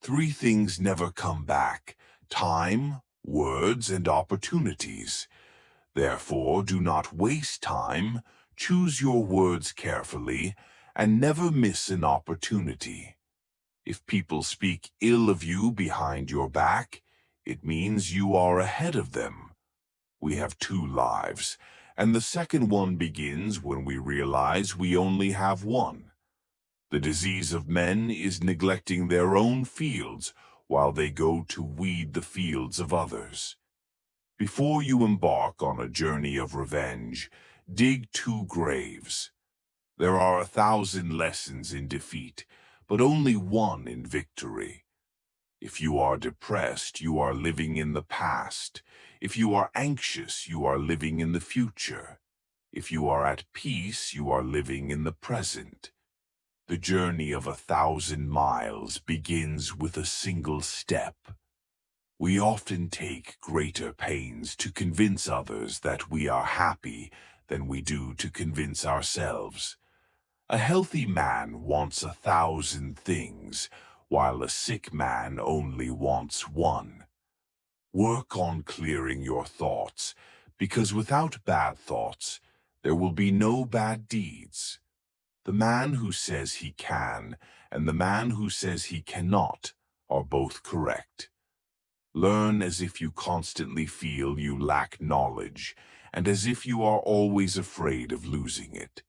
Three things never come back: time, words, and opportunities. Therefore, do not waste time, choose your words carefully, and never miss an opportunity. If people speak ill of you behind your back, it means you are ahead of them. We have two lives, and the second one begins when we realize we only have one. The disease of men is neglecting their own fields while they go to weed the fields of others. Before you embark on a journey of revenge, dig two graves. There are 1,000 lessons in defeat, but only one in victory. If you are depressed, you are living in the past. If you are anxious, you are living in the future. If you are at peace, you are living in the present. The journey of 1,000 miles begins with a single step. We often take greater pains to convince others that we are happy than we do to convince ourselves. A healthy man wants 1,000 things, while a sick man only wants one. Work on clearing your thoughts, because without bad thoughts, there will be no bad deeds. The man who says he can and the man who says he cannot are both correct. Learn as if you constantly feel you lack knowledge, and as if you are always afraid of losing it.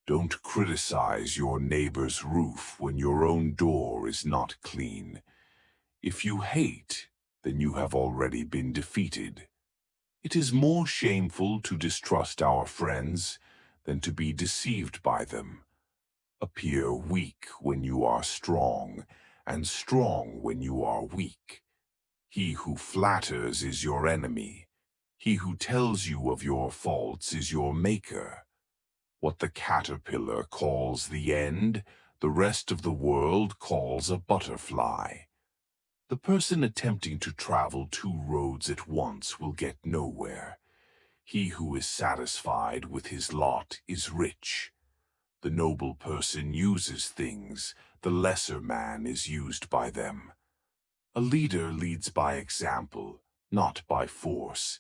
Don't criticize your neighbor's roof when your own door is not clean. If you hate, then you have already been defeated. It is more shameful to distrust our friends than to be deceived by them. Appear weak when you are strong, and strong when you are weak. He who flatters is your enemy. He who tells you of your faults is your maker. What the caterpillar calls the end, the rest of the world calls a butterfly. The person attempting to travel two roads at once will get nowhere. He who is satisfied with his lot is rich. The noble person uses things, the lesser man is used by them. A leader leads by example, not by force.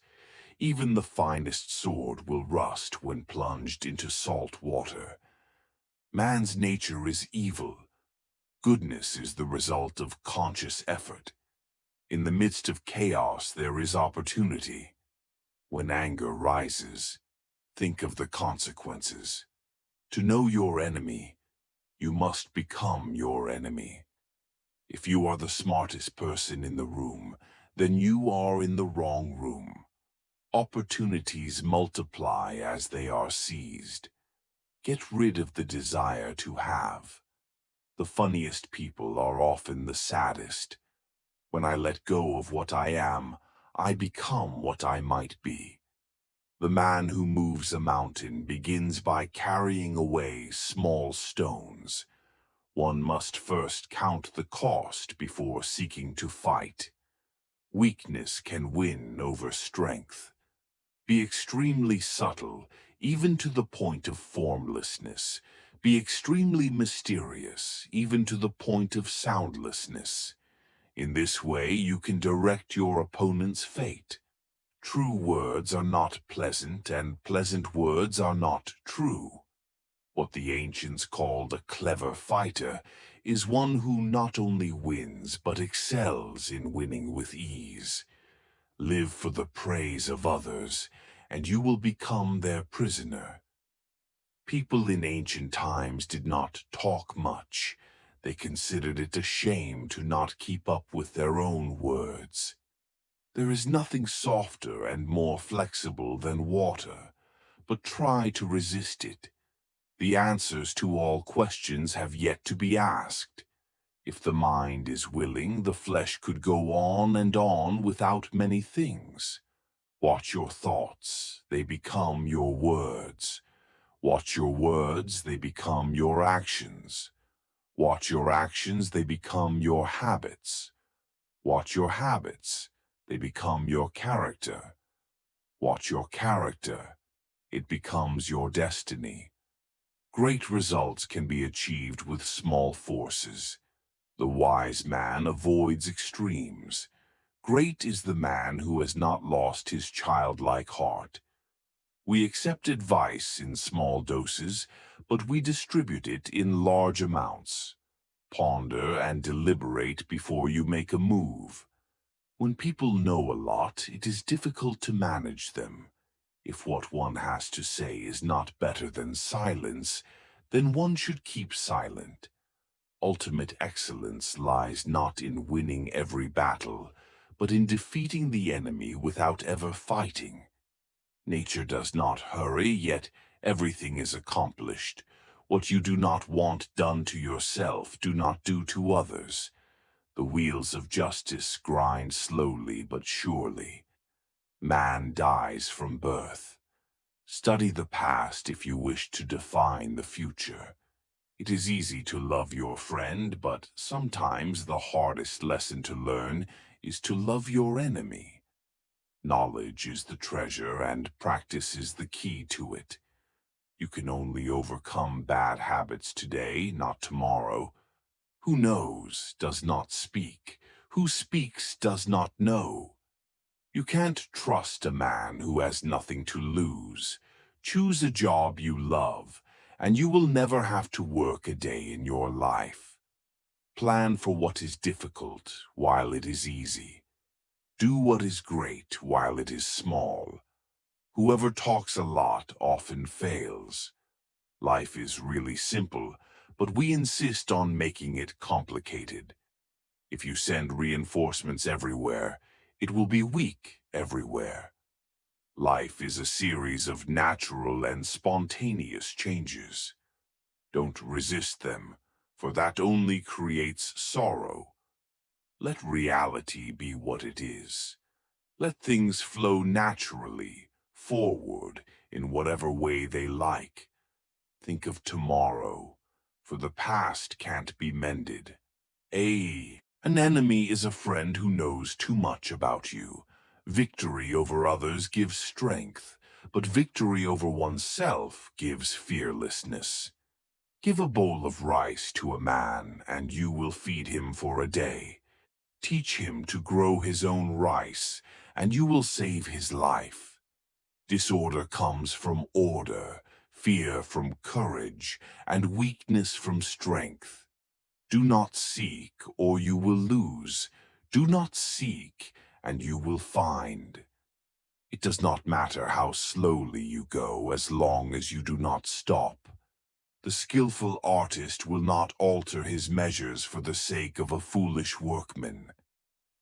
Even the finest sword will rust when plunged into salt water. Man's nature is evil. Goodness is the result of conscious effort. In the midst of chaos there is opportunity. When anger rises, think of the consequences. To know your enemy, you must become your enemy. If you are the smartest person in the room, then you are in the wrong room. Opportunities multiply as they are seized. Get rid of the desire to have. The funniest people are often the saddest. When I let go of what I am, I become what I might be. The man who moves a mountain begins by carrying away small stones. One must first count the cost before seeking to fight. Weakness can win over strength. Be extremely subtle, even to the point of formlessness. Be extremely mysterious, even to the point of soundlessness. In this way, you can direct your opponent's fate. True words are not pleasant, and pleasant words are not true. What the ancients called a clever fighter is one who not only wins, but excels in winning with ease. Live for the praise of others, and you will become their prisoner. People in ancient times did not talk much. They considered it a shame to not keep up with their own words. There is nothing softer and more flexible than water, but try to resist it. The answers to all questions have yet to be asked. If the mind is willing, the flesh could go on and on without many things. Watch your thoughts, they become your words. Watch your words, they become your actions. Watch your actions, they become your habits. Watch your habits, they become your character. Watch your character, it becomes your destiny. Great results can be achieved with small forces. The wise man avoids extremes. Great is the man who has not lost his childlike heart. We accept advice in small doses, but we distribute it in large amounts. Ponder and deliberate before you make a move. When people know a lot, it is difficult to manage them. If what one has to say is not better than silence, then one should keep silent. Ultimate excellence lies not in winning every battle, but in defeating the enemy without ever fighting. Nature does not hurry, yet everything is accomplished. What you do not want done to yourself, do not do to others. The wheels of justice grind slowly but surely. Man dies from birth. Study the past if you wish to define the future. It is easy to love your friend, but sometimes the hardest lesson to learn is to love your enemy. Knowledge is the treasure, and practice is the key to it. You can only overcome bad habits today, not tomorrow. Who knows does not speak. Who speaks does not know. You can't trust a man who has nothing to lose. Choose a job you love, and you will never have to work a day in your life. Plan for what is difficult while it is easy. Do what is great while it is small. Whoever talks a lot often fails. Life is really simple, but we insist on making it complicated. If you send reinforcements everywhere, it will be weak everywhere. Life is a series of natural and spontaneous changes. Don't resist them, for that only creates sorrow. Let reality be what it is. Let things flow naturally, forward, in whatever way they like. Think of tomorrow, for the past can't be mended. An enemy is a friend who knows too much about you. Victory over others gives strength, but victory over oneself gives fearlessness. Give a bowl of rice to a man, and you will feed him for a day. Teach him to grow his own rice, and you will save his life. Disorder comes from order, fear from courage, and weakness from strength. Do not seek, or you will lose. Do not seek, and you will find. It does not matter how slowly you go, as long as you do not stop. The skillful artist will not alter his measures for the sake of a foolish workman.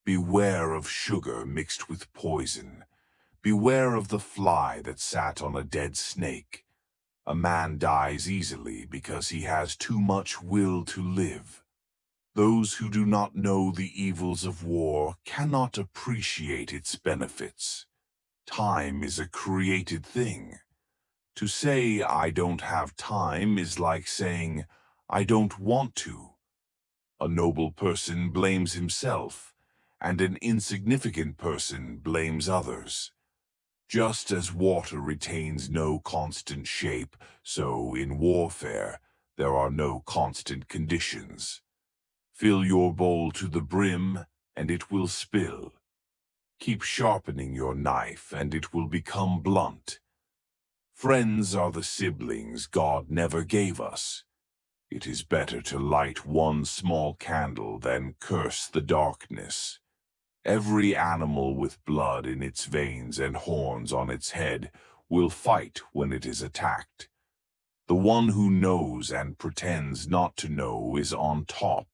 Beware of sugar mixed with poison. Beware of the fly that sat on a dead snake. A man dies easily because he has too much will to live. Those who do not know the evils of war cannot appreciate its benefits. Time is a created thing. To say, "I don't have time," is like saying, "I don't want to." A noble person blames himself, and an insignificant person blames others. Just as water retains no constant shape, so in warfare there are no constant conditions. Fill your bowl to the brim, and it will spill. Keep sharpening your knife, and it will become blunt. Friends are the siblings God never gave us. It is better to light one small candle than curse the darkness. Every animal with blood in its veins and horns on its head will fight when it is attacked. The one who knows and pretends not to know is on top.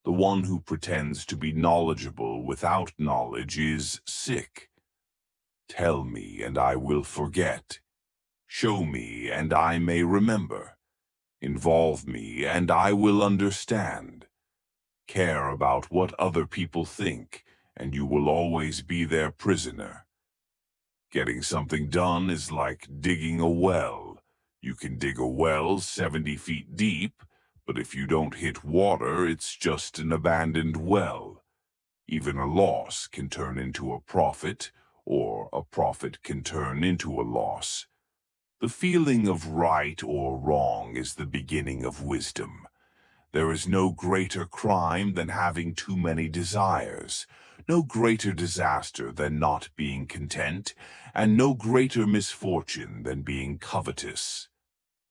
The one who pretends to be knowledgeable without knowledge is sick. Tell me, and I will forget. Show me, and I may remember. Involve me, and I will understand. Care about what other people think, and you will always be their prisoner. Getting something done is like digging a well. You can dig a well 70 feet deep, but if you don't hit water, it's just an abandoned well. Even a loss can turn into a profit, or a profit can turn into a loss. The feeling of right or wrong is the beginning of wisdom. There is no greater crime than having too many desires, no greater disaster than not being content, and no greater misfortune than being covetous.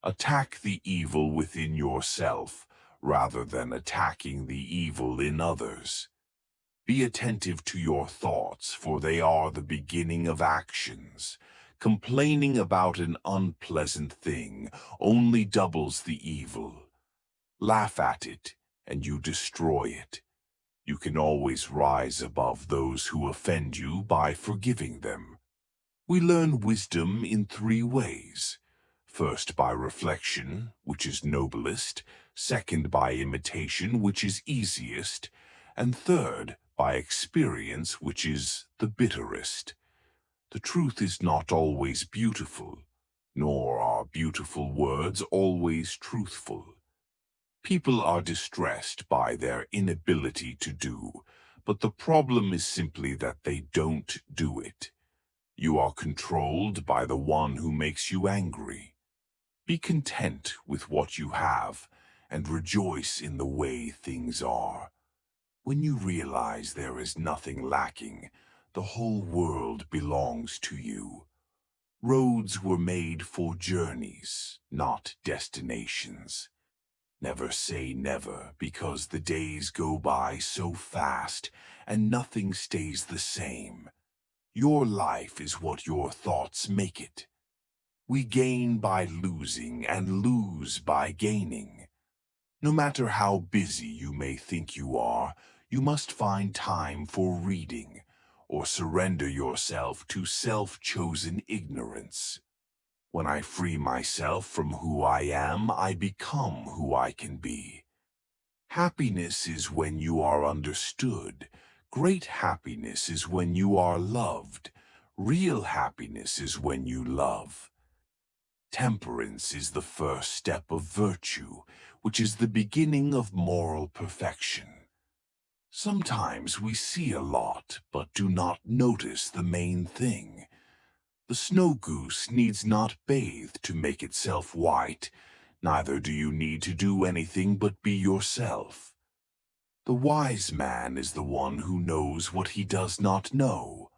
Attack the evil within yourself, rather than attacking the evil in others. Be attentive to your thoughts, for they are the beginning of actions. Complaining about an unpleasant thing only doubles the evil. Laugh at it, and you destroy it. You can always rise above those who offend you by forgiving them. We learn wisdom in three ways. First, by reflection, which is noblest. Second, by imitation, which is easiest. And third, by experience, which is the bitterest. The truth is not always beautiful, nor are beautiful words always truthful. People are distressed by their inability to do, but the problem is simply that they don't do it. You are controlled by the one who makes you angry. Be content with what you have, and rejoice in the way things are. When you realize there is nothing lacking, the whole world belongs to you. Roads were made for journeys, not destinations. Never say never, because the days go by so fast, and nothing stays the same. Your life is what your thoughts make it. We gain by losing and lose by gaining. No matter how busy you may think you are, you must find time for reading, or surrender yourself to self-chosen ignorance. When I free myself from who I am, I become who I can be. Happiness is when you are understood. Great happiness is when you are loved. Real happiness is when you love. Temperance is the first step of virtue, which is the beginning of moral perfection. Sometimes we see a lot, but do not notice the main thing. The snow goose needs not bathe to make itself white, neither do you need to do anything but be yourself. The wise man is the one who knows what he does not know.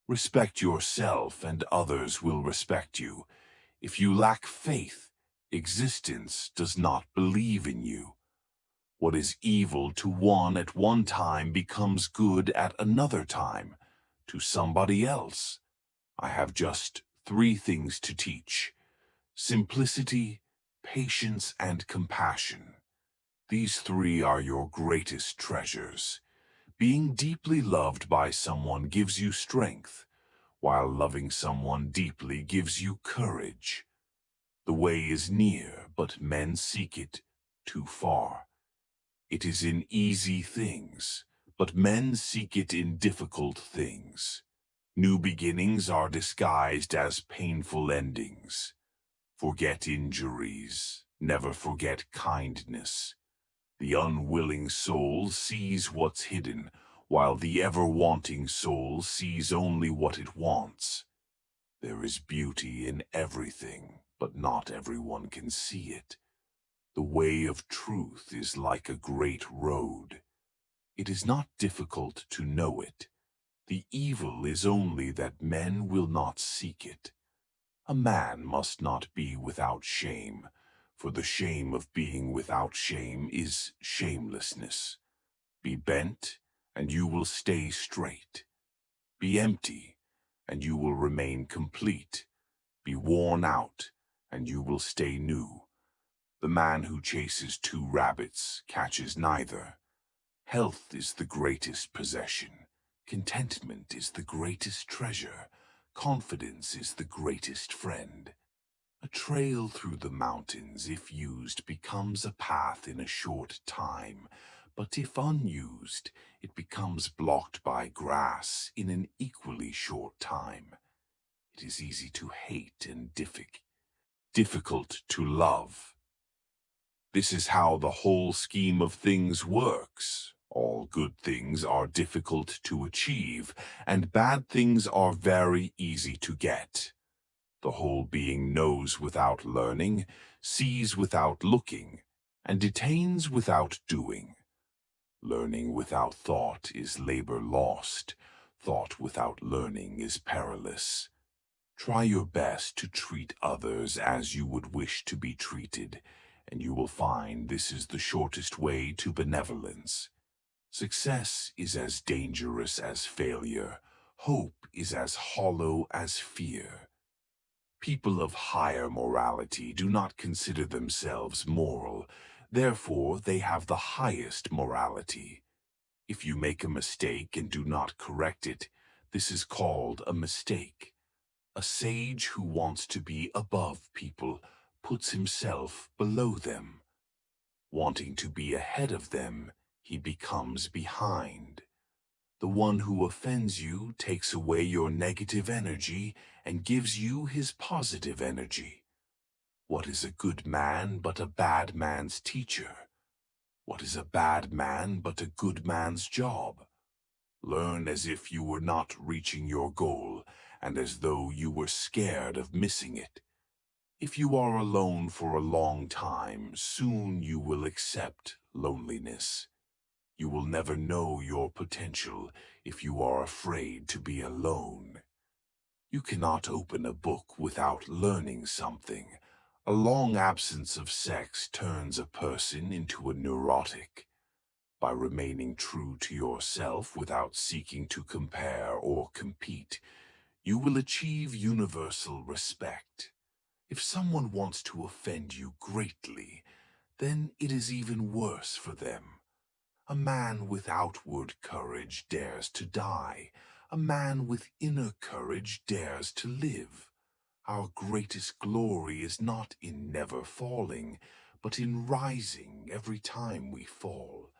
Respect yourself, and others will respect you. If you lack faith, existence does not believe in you. What is evil to one at one time becomes good at another time, to somebody else. I have just 3 things to teach: simplicity, patience, and compassion. These 3 are your greatest treasures. Being deeply loved by someone gives you strength, while loving someone deeply gives you courage. The way is near, but men seek it too far. It is in easy things, but men seek it in difficult things. New beginnings are disguised as painful endings. Forget injuries, never forget kindness. The unwilling soul sees what's hidden, while the ever-wanting soul sees only what it wants. There is beauty in everything, but not everyone can see it. The way of truth is like a great road. It is not difficult to know it. The evil is only that men will not seek it. A man must not be without shame, for the shame of being without shame is shamelessness. Be bent, and you will stay straight. Be empty, and you will remain complete. Be worn out, and you will stay new. The man who chases 2 rabbits catches neither. Health is the greatest possession. Contentment is the greatest treasure. Confidence is the greatest friend. A trail through the mountains, if used, becomes a path in a short time, but if unused, it becomes blocked by grass in an equally short time. It is easy to hate and difficult to love. This is how the whole scheme of things works. All good things are difficult to achieve, and bad things are very easy to get. The whole being knows without learning, sees without looking, and detains without doing. Learning without thought is labor lost. Thought without learning is perilous. Try your best to treat others as you would wish to be treated, and you will find this is the shortest way to benevolence. Success is as dangerous as failure. Hope is as hollow as fear. People of higher morality do not consider themselves moral, therefore they have the highest morality. If you make a mistake and do not correct it, this is called a mistake. A sage who wants to be above people puts himself below them. Wanting to be ahead of them, he becomes behind. The one who offends you takes away your negative energy and gives you his positive energy. What is a good man but a bad man's teacher? What is a bad man but a good man's job? Learn as if you were not reaching your goal, and as though you were scared of missing it. If you are alone for a long time, soon you will accept loneliness. You will never know your potential if you are afraid to be alone. You cannot open a book without learning something. A long absence of sex turns a person into a neurotic. By remaining true to yourself without seeking to compare or compete, you will achieve universal respect. If someone wants to offend you greatly, then it is even worse for them. A man with outward courage dares to die. A man with inner courage dares to live. Our greatest glory is not in never falling, but in rising every time we fall.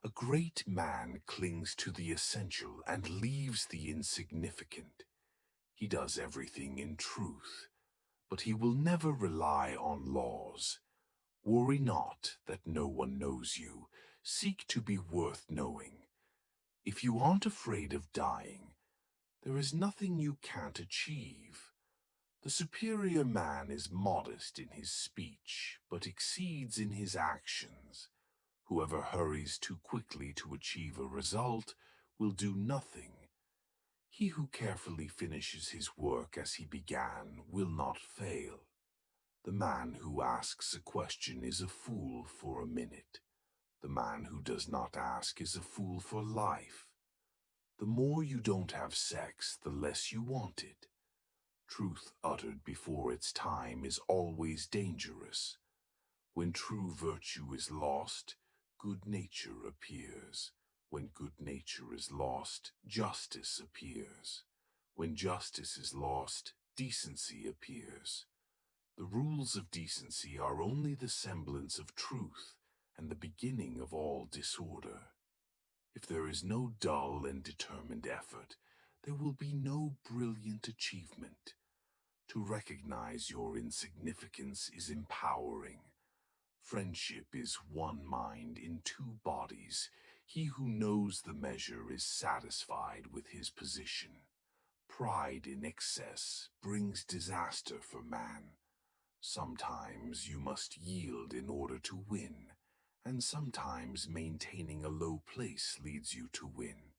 A great man clings to the essential and leaves the insignificant. He does everything in truth, but he will never rely on laws. Worry not that no one knows you. Seek to be worth knowing. If you aren't afraid of dying, there is nothing you can't achieve. The superior man is modest in his speech, but exceeds in his actions. Whoever hurries too quickly to achieve a result will do nothing. He who carefully finishes his work as he began will not fail. The man who asks a question is a fool for a minute. The man who does not ask is a fool for life. The more you don't have sex, the less you want it. Truth uttered before its time is always dangerous. When true virtue is lost, good nature appears. When good nature is lost, justice appears. When justice is lost, decency appears. The rules of decency are only the semblance of truth and the beginning of all disorder. If there is no dull and determined effort, there will be no brilliant achievement. To recognize your insignificance is empowering. Friendship is one mind in two bodies. He who knows the measure is satisfied with his position. Pride in excess brings disaster for man. Sometimes you must yield in order to win, and sometimes maintaining a low place leads you to win.